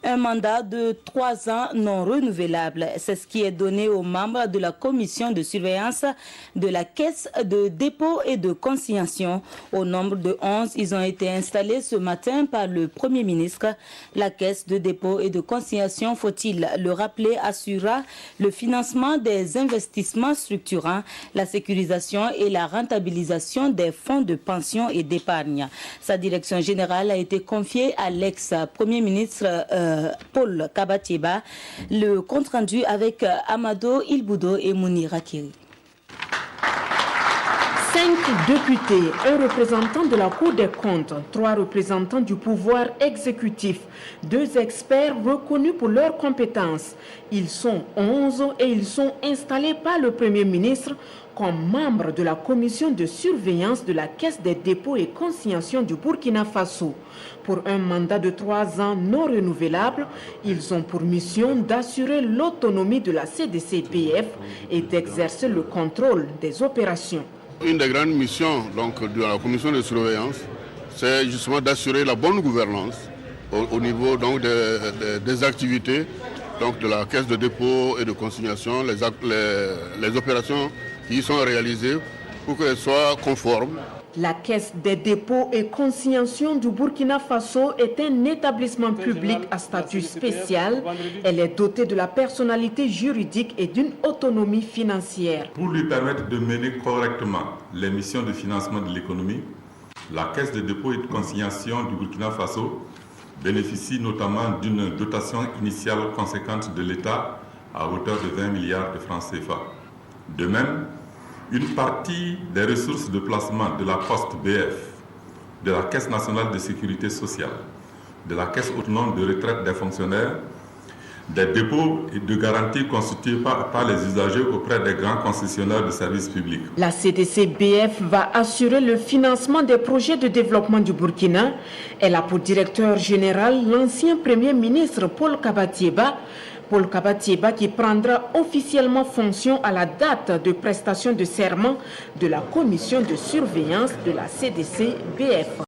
un mandat de 3 ans non renouvelable. C'est ce qui est donné aux membres de la commission de surveillance de la Caisse de dépôt et de consignation. Au nombre de 11, ils ont été installés ce matin par le Premier ministre. La Caisse de dépôt et de consignation, faut-il le rappeler, assurera le financement des investissements structurants, la sécurisation et la rentabilisation des fonds de pension et d'épargne. Sa direction générale a été confiée à l'ex-premier ministre Paul Kabatieba. Le compte-rendu avec Amado Ilboudo et Mounir Akiri. 5 députés, un représentant de la Cour des comptes, 3 représentants du pouvoir exécutif, 2 experts reconnus pour leurs compétences. Ils sont 11 et ils sont installés par le Premier ministre comme membres de la commission de surveillance de la Caisse des dépôts et consignations du Burkina Faso. Pour un mandat de 3 ans non renouvelable, ils ont pour mission d'assurer l'autonomie de la CDC-BF et d'exercer le contrôle des opérations. Une des grandes missions de la commission de surveillance, c'est justement d'assurer la bonne gouvernance au niveau des activités de la Caisse de dépôt et de consignation, les opérations qui sont réalisées pour qu'elles soient conformes. La Caisse des dépôts et consignations du Burkina Faso est un établissement public à statut spécial. Elle est dotée de la personnalité juridique et d'une autonomie financière. Pour lui permettre de mener correctement les missions de financement de l'économie, la Caisse de dépôt et de consignation du Burkina Faso bénéficie notamment d'une dotation initiale conséquente de l'État à hauteur de 20 milliards de francs CFA. De même, une partie des ressources de placement de la Poste BF, de la Caisse nationale de sécurité sociale, de la Caisse autonome de retraite des fonctionnaires, des dépôts et de garanties constitués par les usagers auprès des grands concessionnaires de services publics. La CDC-BF va assurer le financement des projets de développement du Burkina. Elle a pour directeur général l'ancien Premier ministre Paul Kabatieba. Paul Kabatieba qui prendra officiellement fonction à la date de prestation de serment de la commission de surveillance de la CDC-BF.